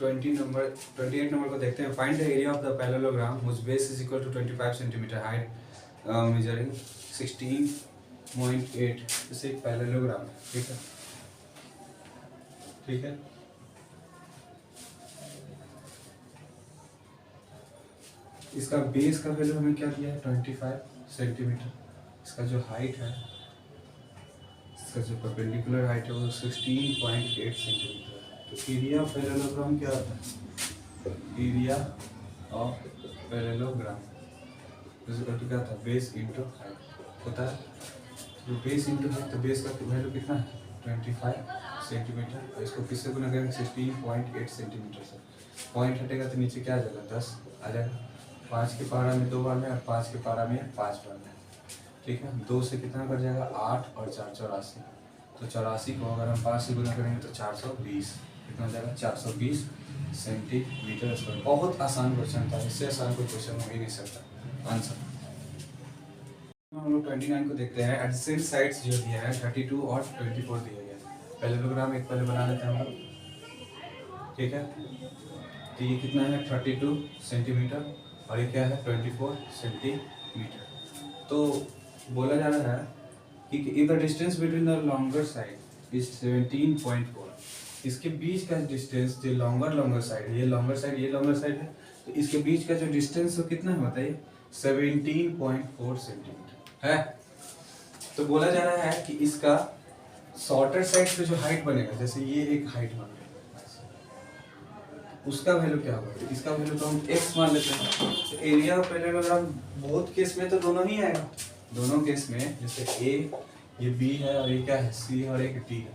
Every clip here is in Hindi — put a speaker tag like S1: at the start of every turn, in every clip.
S1: 28 नंबर को देखते हैं। Find the area of the parallelogram which base is equal to 25 centimetre height measuring 16.8। इसे एक पैरेललोग्राम है, ठीक है, ठीक है। इसका बेस का वैल्यू हमें क्या दिया है 25 सेंटीमीटर। इसका जो हाइट है, इसका जो परपेंडिकुलर हाइट है वो 16.8 सेंटीमीटर है। तो एरिया ऑफ पैरेललोग्राम क्या होता है? एरिया ऑफ पैरेललोग्राम क्या था? बेस इंटू हाइट होता है। तो बेस इंटू हाइट, तो बेस का वैल्यू कितना है 25 सेंटीमीटर, और इसको किससे गुना करेंगे 16.8 सेंटीमीटर से। पॉइंट हटेगा तो नीचे क्या आ जाएगा 10 आ जाएगा। 5 के पारा में 2 बार में और 5 के पारा में 5 बार में, ठीक है। 2 से कितना कट जाएगा 8 और 4 84। तो 84 को अगर हम 5 से गुना करेंगे तो 420 कितना हो जाएगा 420 सेंटीमीटर स्क्वायर। बहुत आसान क्वेश्चन था, इससे आसान कोई क्वेश्चन हो ही नहीं सकता। आंसर हम लोग 29 को देखते हैं। एडजेसेंट साइड्स जो दिया है 32 और 24 दिया गया है। पैरेललोग्राम एक पहले बना लेते हैं हम लोग, ठीक है। तो ये कितना है 32 सेंटीमीटर और ये क्या है 24 सेंटीमीटर। तो बोला जा रहा है कि if the distance between the longer side is 17.4, इसके बीच का डिस्टेंस जो लॉन्गर साइड है, ये लॉन्गर साइड है, तो इसके बीच का जो डिस्टेंस वो कितना है बताइए 17.4 सेंटीमीटर है। तो बोला जा रहा है कि इसका शॉर्टर साइड पे जो हाइट बनेगा, जैसे ये एक हाइट बन गया, उसका वैल्यू क्या होगा? इसका वैल्यू तो हम x मान लेते हैं। तो एरिया ऑफ पैरेललोग्राम बहुत केस में तो दोनों ही आएगा। दोनों केस में जैसे a ये b है और ये क्या है c और एक d है,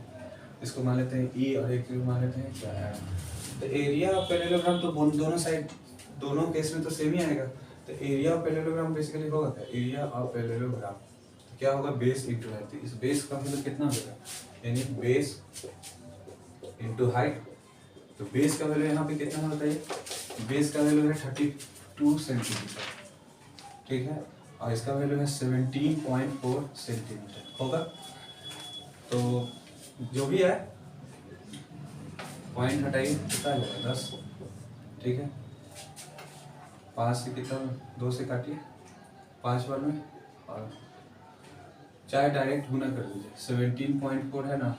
S1: इसको मान लेते हैं e और एक मान लेते हैं क्या है। तो एरिया ऑफ पैरेललोग्राम तो दोनों साइड दोनों केस में तो सेम ही आएगा। तो एरिया ऑफ पैरेललोग्राम बेसिकली होगा क्या? एरिया ऑफ पैरेललोग्राम तो क्या होगा बेस इंटू हाइट। इस बेस का मतलब कितना होगा, यानी बेस इंटू हाइट। तो बेस का वैल्यू यहाँ पे कितना होता है? बेस का वैल्यू है 32 सेंटीमीटर, ठीक है, और इसका वैल्यू है 17.4 सेंटीमीटर होगा। तो जो भी है पॉइंट हटाइए, कितना आ जाएगा 10, ठीक है। 5 से कितना 2 से काटिए 5 बार में, और चाहे डायरेक्ट गुना कर दीजिए। 17.4 है ना,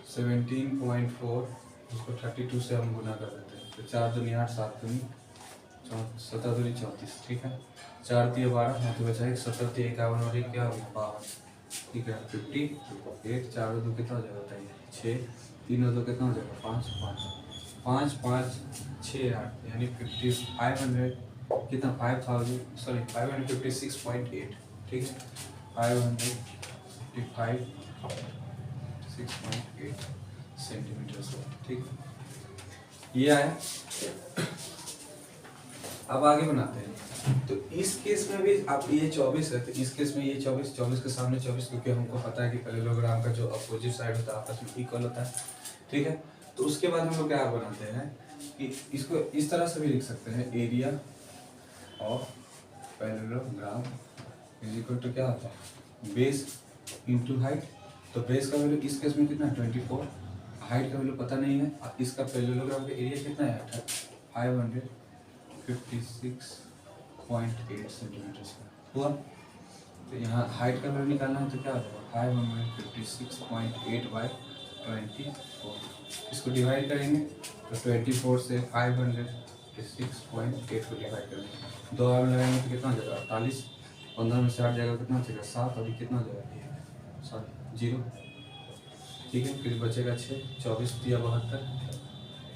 S1: 17.4 उसको 32 से हम गुना कर देते हैं। तो 4 दूनी 8, 7 दूनी 7 दूनी 34, ठीक है। 4 दिए 12, हाथ बचा 1, 17 दिए 51 और 1 क्या हो गया 52, ठीक है। 58, 4 और 2 कितना हो जाएगा बताइए 6, 3 और 2 कितना हो जाएगा 5, 5 5 6 8, यानी 500 कितना 556.8, ठीक है। 555 6.8 सेंटीमीटर स्क्वायर, ठीक है। ये आया। अब आगे बनाते हैं। तो इस केस में भी आप ये 24 है, तो इस केस में ये 24 के सामने 24, क्योंकि हमको पता है कि पैरेललोग्राम का जो अपोजिट साइड होता है आपस में इक्वल होता है, ठीक है। तो उसके बाद हम लोग क्या बनाते हैं कि इसको इस तरह से भी लिख सकते हैं, area of parallelogram is equal to क्या होता है बेस इंटू हाइट। तो बेस का वैल्यू इस केस में कितना है 24, हाइट का वैल्यू पता नहीं है, इसका पैरेललोग्राम का एरिया कितना है 556.8 सेंटीमीटर स्क्वायर हुआ। तो यहाँ हाइट का वैल्यू निकालना है, तो क्या हो जाएगा 556.8 बाई 24। इसको डिवाइड करेंगे तो 24 से 556.8 को डिवाइड करेंगे, 2 बार लगाएंगे तो कितना हो जाएगा 48, 15 में से 8 जाएगा कितना हो जाएगा 7, और ये कितना हो जाएगा 0, ठीक है। फिर बचेगा 6, 24 दिया 72,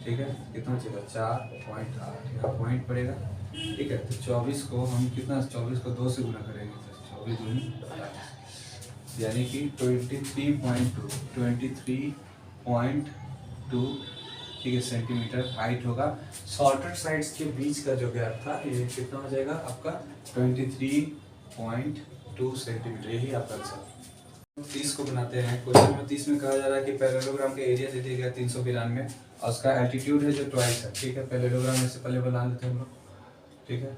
S1: ठीक है। कितना बचेगा 4.8, यहाँ पॉइंट पड़ेगा, ठीक है। तो 24 को हम कितना 24 को 2 से गुना करेंगे तो 24 दूनी 48, यानी कि 23.2, ठीक है सेंटीमीटर हाइट होगा। शॉर्टर साइड्स के बीच का जो गैप था ये कितना हो जाएगा आपका 23.2 सेंटीमीटर, यही आपका आंसर। 30 को बनाते हैं। क्वेश्चन नंबर 30 में कहा जा रहा है कि पैरेललोग्राम का एरिया दे दिया गया 392 और उसका एल्टीट्यूड है जो 22 है, ठीक है। पैरेललोग्राम में से पहले बना लेते हैं हम लोग, ठीक है।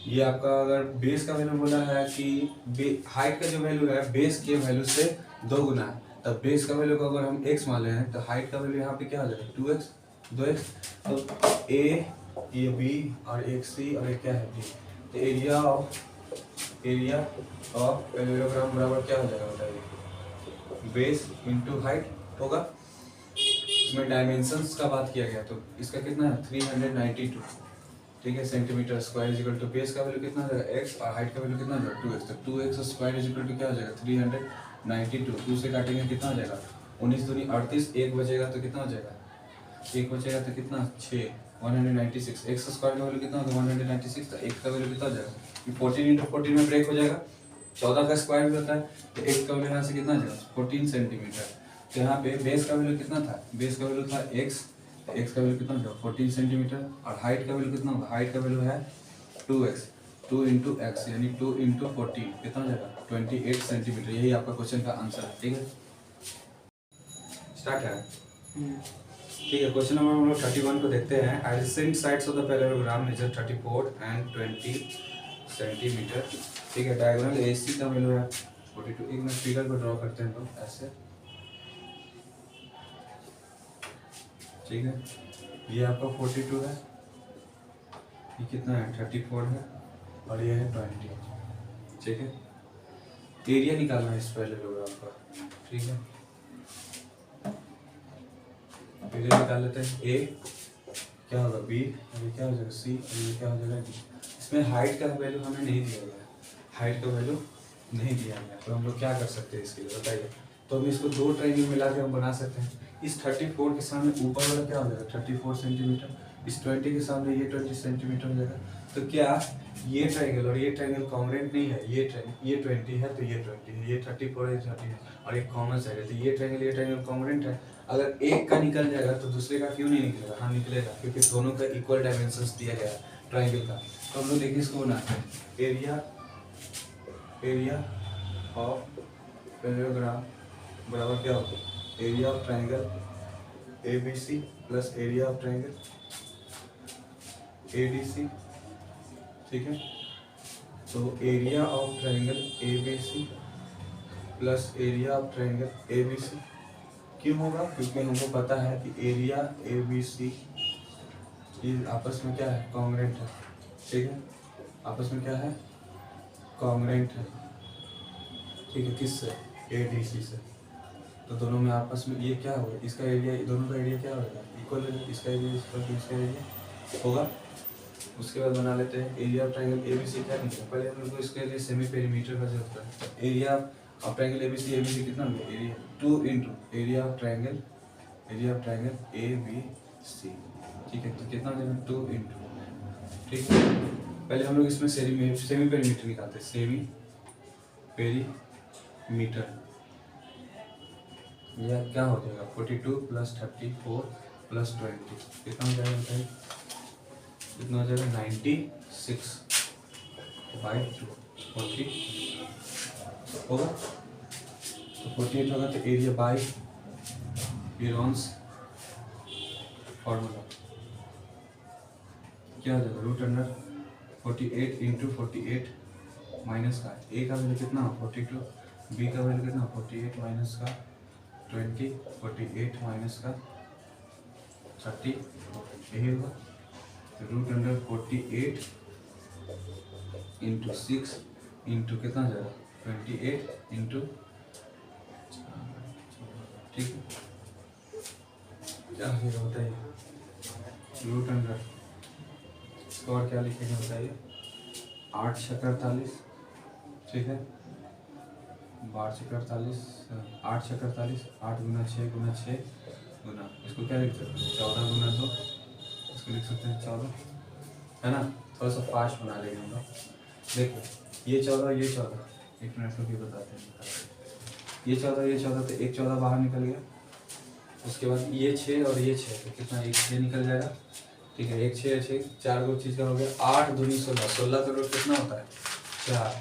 S1: ये आपका अगर बेस का वैल्यू बोला है कि हाइट का जो वैल्यू है बेस के वैल्यू से 2 गुना है, तब बेस का वैल्यू को अगर हम x मान ले हैं तो हाइट का वैल्यू यहाँ पे क्या हो जाएगा 2x, 2x। तो ए, ये बी और एक सी और एक क्या है डी। तो एरिया ऑफ पैरेललोग्राम बराबर क्या हो जाएगा बताइए, बेस इंटू हाइट होगा। इसमें डायमेंशंस का बात किया गया तो इसका कितना है 392, ठीक है, centimetre square is equal to base का वैल्यू कितना हो जाएगा x और हाइट का वैल्यू कितना हो जाएगा 2x। तो 2x square is equal to क्या हो जाएगा 392। 2 से काटेंगे कितना हो जाएगा 19 दूनी 38, एक बचेगा तो कितना हो जाएगा, एक बचेगा तो कितना 6 196। x स्क्वायर का वैल्यू कितना होगा 196, तो x का वैल्यू कितना हो जाएगा 14 इंटू 14 में ब्रेक हो जाएगा, 14 का स्क्वायर भी होता है। तो x का वैल्यू यहाँ से कितना आ जाएगा 14 सेंटीमीटर। तो यहाँ पे बेस का वैल्यू कितना था, बेस का वैल्यू था x, तो x का वैल्यू कितना होगा 14 सेंटीमीटर। और हाइट का वैल्यू कितना होगा, हाइट का वैल्यू है 2x, 2 इंटू एक्स यानी 2 इंटू 14 कितना हो जाएगा 28 सेंटीमीटर। यही आपका क्वेश्चन का आंसर है, ठीक है। स्टार्ट है, ठीक है। क्वेश्चन नंबर हम लोग 31 को देखते हैं। Adjacent sides of the parallelogram measure 34 and 20 centimetre, ठीक है। डायगोनल AC का वैल्यू है 42। एक मिनट फिगर को ड्रॉ करते हैं लोग ऐसे, ठीक है। ये आपका 42 है, ये कितना है 34 है और ये है 20, ठीक है। एरिया निकालना है इस पैरेललोग्राम का, ठीक है। एरिया निकाल लेते हैं। ए क्या होगा बी, ये क्या हो जाएगा सी और ये क्या हो जाएगा डी। इसमें हाइट का वैल्यू हमें नहीं दिया गया है, हाइट का वैल्यू नहीं दिया गया, तो हम लोग क्या कर सकते हैं इसके लिए बताइए। तो हम इसको दो ट्रायंगल मिला के हम बना सकते हैं। इस 34 के सामने ऊपर वाला क्या हो जाएगा 34 सेंटीमीटर, इस 20 के सामने ये 20 सेंटीमीटर हो जाएगा। तो क्या ये ट्रायंगल और ये ट्रायंगल कॉन्ग्रुएंट नहीं है, ये 20 है तो ये 20 है, ये 34 है 30 है और एक कॉमन साइड है, तो ये ट्रायंगल कॉन्ग्रुएंट है। अगर एक का निकल जाएगा तो दूसरे का क्यों नहीं निकलेगा, हाँ निकलेगा, क्योंकि दोनों का इक्वल डायमेंशंस दिया गया है ट्रायंगल का। तो हम लोग देखिए इसको बनाते हैं। एरिया ऑफ पैरेललोग्राम बराबर क्या होगा, area of triangle ABC plus area of triangle ADC, ठीक है। तो area of triangle ABC plus area of triangle ABC क्यों होगा, क्योंकि हमको पता है कि एरिया ABC ये आपस में क्या है कॉन्ग्रुएंट है, ठीक है। आपस में क्या है कॉन्ग्रुएंट है, ठीक है। किससे ADC से। तो दोनों में आपस में ये क्या होगा, इसका एरिया दोनों का एरिया क्या होगा इक्वल है, इसका एरिया इसका एरिया होगा। उसके बाद बना लेते हैं एरिया ऑफ ट्रायंगल ABC क्या निकला, पहले हम लोग को इसके लिए सेमी पेरीमीटर का जरूरत है। एरिया ऑफ ट्रायंगल ABC कितना होगा area 2 into area of triangle ABC, ठीक है। तो कितना हो जाएगा 2 इंटू, ठीक है। पहले हम लोग इसमें सेमी पेरीमीटर निकालते हैं, सेमी पेरीमीटर यह क्या हो जाएगा 42 प्लस 34 प्लस 20 कितना हो जाएगा बताइए, कितना हो जाएगा 96 बाई 2 40 होगा। तो 48 होगा तो एरिया बाई पिरोन्स फॉर्मूला क्या हो जाएगा रूट अंडर 48 इंटू 48 माइनस का ए का वैल्यू कितना हो 42, बी का वैल्यू कितना 48 माइनस का 20, 48 माइनस का 30, यही होगा। रूट अंडर 48 इंटू 6 इंटू कितना हो जाएगा 28 इंटू, ठीक है। क्या लिखेगा बताइए रूट अंडर, इसको और क्या लिखेगा बताइए 8 छक 48, ठीक है। 12 छक 48, 8 छक 48, 8 गुना 6 गुना 6 गुना, इसको क्या लिख सकते हैं 14 गुना 2, इसको लिख सकते हैं 14, है ना। थोड़ा सा फास्ट बना लेंगे हम लोग। देखो ये 14 ये 14, एक मिनट में भी बताते हैं। ये 14 तो एक 14 बाहर निकल गया। उसके बाद ये 6 और ये 6 तो कितना एक 6 निकल जाएगा, ठीक है। एक 6 6 4 को चीज़ का हो गया 8 दूनी 16, 16 का रूट कितना होता है 4,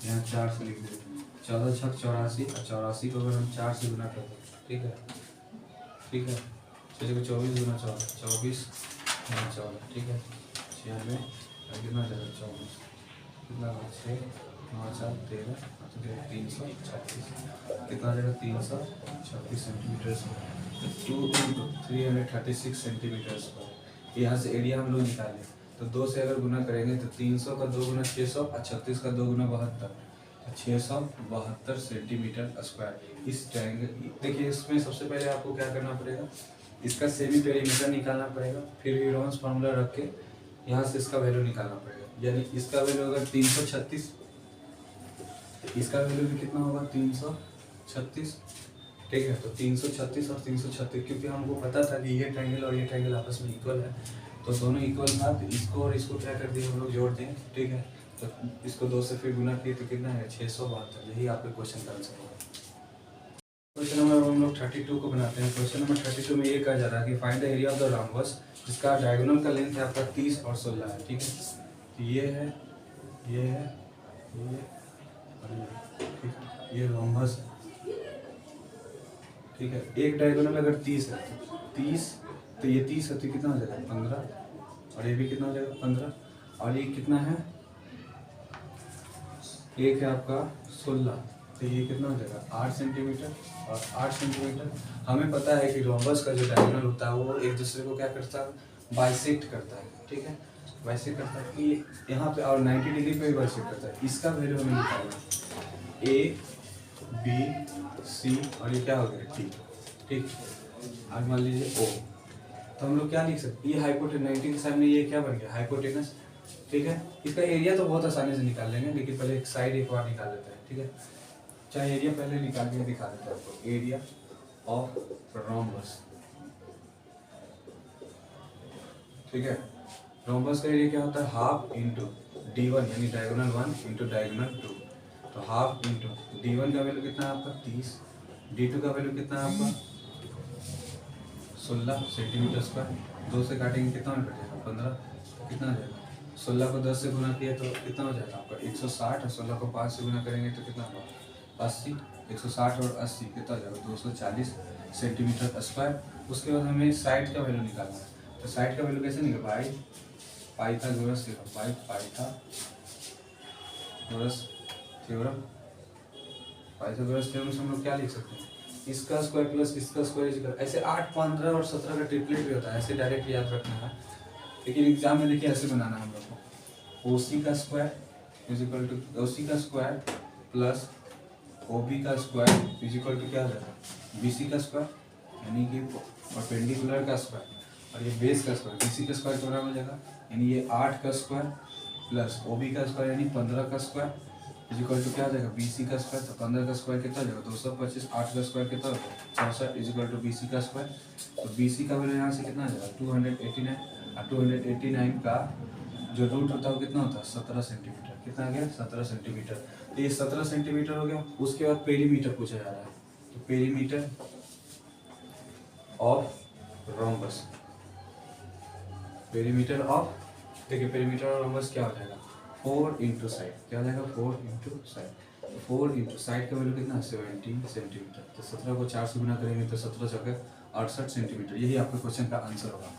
S1: यहाँ 4 से लिख देते 14 छक 84 और 84 को अगर हम 4 से गुना कर दें, ठीक है, ठीक है। 6 को 24 गुना 14, 24 गुना 14, ठीक है। 96 कितना हो जाएगा 24, कितना 6 9 4 13 336 कितना आ जाएगा 336 सेंटीमीटर स्क्वायर। 336 centimetre square. यहाँ से एरिया हम लोग निकालें तो 2 से अगर गुना करेंगे तो 300 का 2 गुना 600 और 36 का 2 गुना 72, तो 672 सेंटीमीटर स्क्वायर। इस ट्रायंगल देखिए, इसमें सबसे पहले आपको क्या करना पड़ेगा, इसका सेमी पेरीमीटर निकालना पड़ेगा, फिर यूरोन्स फार्मूला रख के यहाँ से इसका वैल्यू निकालना पड़ेगा। यानी इसका वैल्यू अगर 336, इसका वैल्यू भी कितना होगा 336, ठीक है। तो 336 और 336, क्योंकि हमको पता था कि ये ट्रायंगल और ये ट्रायंगल आपस में इक्वल है, तो दोनों इक्वल था, तो इसको और इसको क्या कर दिए हम लोग जोड़ दें, ठीक है। तो इसको 2 से फिर गुना किए तो कितना है 672। यही आपके क्वेश्चन का आंसर होगा। क्वेश्चन नंबर हम लोग 32 को बनाते हैं। क्वेश्चन नंबर 32 में ये कहा जा रहा है कि find the area of the rhombus जिसका डायगोनल का लेंथ है आपका 30 और 16 है, ठीक है। तो ये है, ये है, ये और ये, ठीक है। ये रोम्बस है, ठीक है। एक डायगोनल अगर 30 है, 30, तो ये 30 है तो कितना हो जाएगा 15, और ये भी कितना हो जाएगा 15, और ये कितना है, एक है आपका 16, तो ये कितना हो जाएगा 8 सेंटीमीटर और 8 सेंटीमीटर। हमें पता है कि रोम्बस का जो डायगोनल होता है वो एक दूसरे को क्या करता है, बाइसेक्ट करता है, ठीक है। बाइसेक्ट करता है कि यहाँ पे, और 90 डिग्री पे भी बाइसेक्ट करता है। इसका वैल्यू हमें निकालना है, ए बी सी और ये क्या हो गया टी, ठीक। आज मान लीजिए ओ, तो हम लोग क्या लिख सकते हैं, ये हाइपोटेनस 90 के सामने ये क्या बन गया हाइपोटेनस, ठीक है। इसका एरिया तो बहुत आसानी से निकाल लेंगे, लेकिन पहले एक साइड एक बार निकाल लेते हैं, ठीक है। चाहे एरिया पहले निकाल के दिखा देता है आपको, एरिया ऑफ रोम्बस, ठीक है। रोम्बस का एरिया क्या होता है, हाफ इंटू d1 यानी डायगोनल 1 इंटू डायगोनल 2, तो हाफ इंटू d1 का वैल्यू कितना है आपका 30, d2 का वैल्यू कितना है आपका 16 सेंटीमीटर स्क्वायर। 2 से काटेंगे कितना में कटेगा 15, कितना आ जाएगा 16 को 10 से गुना किया तो कितना हो जाएगा आपका 160, और 16 को 5 से गुना करेंगे तो कितना होगा 80, 160 और 80 कितना हो जाएगा 240 सेंटीमीटर स्क्वायर। उसके बाद हमें साइड का वैल्यू निकालना है, तो साइड का वैल्यू कैसे निकल पाइथागोरस थ्योरम, पाइथागोरस थ्योरम से हम लोग क्या लिख सकते हैं, इसका स्क्वायर प्लस इसका स्क्वायर इक्वल, ऐसे 8, 15 और 17 का ट्रिपलेट भी होता है, ऐसे डायरेक्ट याद रखना है। लेकिन एग्जाम में देखिए ऐसे बनाना है हम लोग को, ओसी का square is equal to OC का स्क्वायर प्लस ओबी का स्क्वायर इज इक्वल टू क्या हो जाएगा बीसी का स्क्वायर, यानी कि परपेंडिकुलर का स्क्वायर, और ये बेस का स्क्वायर, बीसी का स्क्वायर कितना हो जाएगा, यानी ये 8 का स्क्वायर प्लस ओबी का स्क्वायर यानी 15 का स्क्वायर इज इक्वल टू क्या आ जाएगा बीसी का स्क्वायर। तो 15 का स्क्वायर कितना हो जाएगा 225, 8 का स्क्वायर कितना होगा 64 इज इक्वल टू बीसी का स्क्वायर। तो बीसी का वैल्यू यहाँ से कितना आ जाएगा 289, और 289 का जो रूट होता है वो कितना होता है 17 सेंटीमीटर, कितना आ गया 17 सेंटीमीटर। तो ये 17 सेंटीमीटर हो गया। उसके बाद पेरीमीटर पूछा जा रहा है, तो perimeter of rhombus, perimeter of, देखिए पेरीमीटर ऑफ रोम्बस क्या हो जाएगा 4 इंटू साइड, क्या हो जाएगा 4 इंटू साइड। 4 इंटू साइड का वैल्यू कितना 17 सेंटीमीटर। तो 17 को 4 से गुना करेंगे तो 17 जगह 68 सेंटीमीटर। यही आपके क्वेश्चन का आंसर होगा।